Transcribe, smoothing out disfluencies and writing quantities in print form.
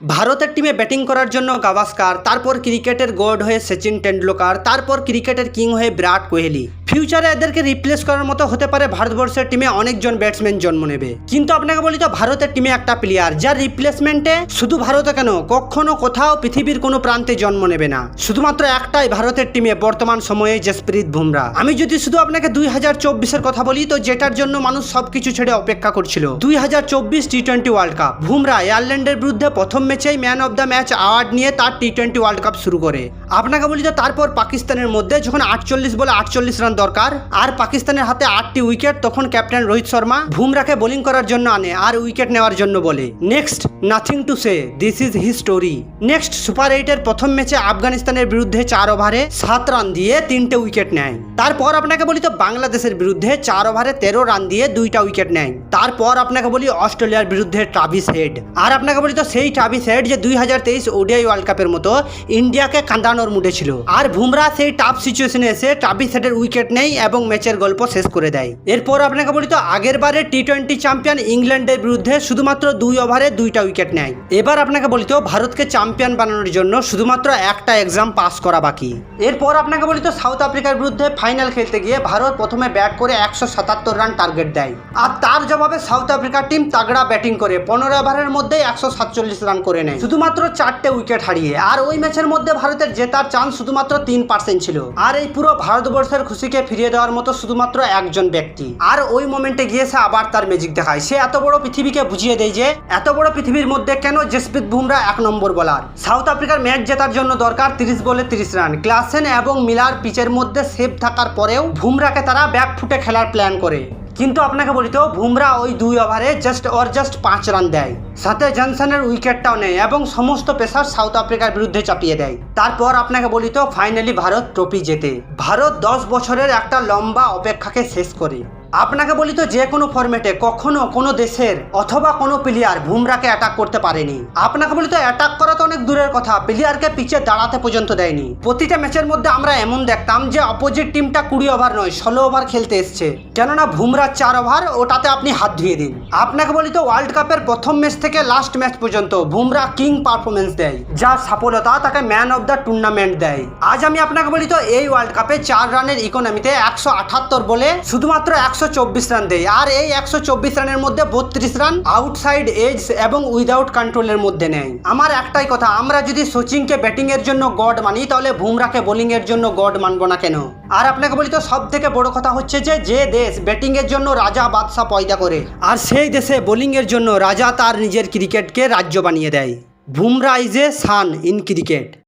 ভারতের টিমে ব্যাটিং করার জন্য গাভাস্কার, তারপর ক্রিকেটের গড হয়ে সচিন টেন্ডুলকার, তারপর ক্রিকেটের কিং হয়ে বিরাট কোহলি। ফিউচারে এদেরকে রিপ্লেস করার মতো হতে পারে ভারতবর্ষের টিমে অনেকজন ব্যাটসম্যান জন্ম নেবে। কিন্তু আপনাকে বলি তো ভারতের টিমে একটা প্লেয়ার যার রিপ্লেসমেন্টে শুধু ভারতে কেন কখনো কোথাও পৃথিবীর কোনো প্রান্তে জন্ম নেবে না, শুধুমাত্র একটাই ভারতের টিমে বর্তমান সময়ে জসপ্রীত বুমরা। আমি যদি শুধু আপনাকে 2024-এর কথা বলি তো যেটার জন্য মানুষ সবকিছু ছেড়ে অপেক্ষা করছিল, 2024 টি-20 ওয়ার্ল্ড কাপ। বুমরা আয়ারল্যান্ডের বিরুদ্ধে প্রথম ম্যাচেই man of the match award নিয়ে তার টি-20 ওয়ার্ল্ড কাপ শুরু করে। আপনাকে বলি তো তারপর পাকিস্তানের মধ্যে যখন 48 বলে 48 রান দরকার আর পাকিস্তানের হাতে 8টি উইকেট, তখন ক্যাপ্টেন রোহিত শর্মা বুমরাকে বোলিং করার জন্য আনে আর উইকেট নেওয়ার জন্য বলে next nothing to say, this is his story. Next super 8-এর প্রথম ম্যাচে আফগানিস্তানের বিরুদ্ধে 4 ওভারে 7 রান দিয়ে 3টে উইকেট নেয়। তারপর আপনাকে বলি তো বাংলাদেশের বিরুদ্ধে 4 ওভারে 13 রান দিয়ে 2টা উইকেট নেয়। তারপর আপনাকে বলি অস্ট্রেলিয়ার বিরুদ্ধে ট্রাভিস হেড। আর আপনাকে বলি তো সেই ট্রাভিস হেড যে 2023 ওডিআই ওয়ার্ল্ড কাপের মতো ইন্ডিয়াকে কাঁদানোর মুডে ছিল, আর বুমরা সেই টাফ সিচুয়েশনে এসে ট্রাভিস হেডের উইকেট নেই এবং ম্যাচের গল্প শেষ করে দেয়। এরপর আপনাকে বলি তো আগের বারে টি-20 চ্যাম্পিয়ন ইংল্যান্ডের বিরুদ্ধে শুধুমাত্র 2 ওভারে 2টা উইকেট নেয়। এবার আপনাকে বলি তো ভারতকে চ্যাম্পিয়ন বানানোর জন্য শুধুমাত্র একটা এক্সাম পাস করা বাকি। এরপর আপনাকে বলি তো সাউথ আফ্রিকার বিরুদ্ধে ফাইনাল খেলতে গিয়ে ভারত প্রথমে ব্যাট করে 177 রান টার্গেট দেয়, আর তার জবাবে সাউথ আফ্রিকার টিম তাগড়া ব্যাটিং করে 15 ওভারের মধ্যে 147 রান করে নেয়, শুধুমাত্র 4টে উইকেট হারিয়ে। আর ওই ম্যাচের মধ্যে ভারতের জেতার চান্স শুধুমাত্র 3% ছিল। আর এই পুরো ভারতবর্ষের খুশিকে ফিরিয়ে দেওয়ার মতো শুধুমাত্র একজন ব্যক্তি, আর ওই মোমেন্টে গিয়ে সে আবার তার ম্যাজিক দেখায়। সে এত বড় পৃথিবীকে বুঝিয়ে দেয় যে এত বড় পৃথিবীর মধ্যে কেন জসপ্রীত বুমরা 1 নম্বর বোলার। সাউথ আফ্রিকার ম্যাচ জেতার জন্য দরকার 30 বলে 30 রান। ক্লাসেন এবং মিলার পিচের মধ্যে সেভ থাকার পরেও বুমরাকে তারা ব্যাক ফুটে খেলার প্ল্যান করে, কিন্তু আপনাকে বলি তো বুমরা ওই 2 ওভারে জাস্ট 5 রান দেয়, সাথে জনসনের উইকেটটাও নেয় এবং সমস্ত পেসার সাউথ আফ্রিকার বিরুদ্ধে চাপিয়ে দেয়। তারপর আপনাকে বলি তো ফাইনালি ভারত ট্রফি জেতে। ভারত 10 বছরের একটা লম্বা অপেক্ষাকে শেষ করে। আপনাকে বলি তো যে কোনো ফরম্যাটে কখনো কোনো দেশের অথবা কোনো প্লেয়ার বুমরাকে অ্যাটাক করতে পারেনি। আপনাকে বলি তো অ্যাটাক করা তো অনেক দূরের কথা, প্লেয়ারকে পিচে দাঁড়াতে পর্যন্ত দেয়নি। প্রতিটা ম্যাচের মধ্যে আমরা এমন দেখতাম যে অপোজিট টিমটা 20 ওভার নয় 16 ওভার খেলতে এসছে, কেননা বুমরার 4 ওভার ওটাতে আপনি হাত ধুয়ে দিন। আপনাকে বলি তো ওয়ার্ল্ড কাপের প্রথম ম্যাচ থেকে লাস্ট ম্যাচ পর্যন্ত বুমরা কিং পারফরমেন্স দেয়, যার সফলতা তাকে ম্যান অফ দ্য টুর্নামেন্ট দেয়। আজ আমি আপনাকে বলি তো এই ওয়ার্ল্ড কাপে 4 রানের ইকোনমিতে 178 বলে শুধুমাত্র 124 রান দেয়, আর এই 124 রানের মধ্যে 32 রান আউটসাইড এজ এবং উইদাউট কন্ট্রোলের মধ্যে নেয়। আমার একটাই কথা, আমরা যদি সচিনকে ব্যাটিং এর জন্য গড মানি তাহলে বুমরাকে বোলিং এর জন্য গড মানবো না কেন? আর আপনাকে বলি তো সব থেকে বড় কথা হচ্ছে যে দেশ ব্যাটিং এর জন্য রাজা বাদশাহ পয়দা করে, আর সেই দেশে বোলিং এর জন্য রাজা তার নিজের ক্রিকেটকে রাজ্য বানিয়ে দেয়। Bumrah is a sun in cricket.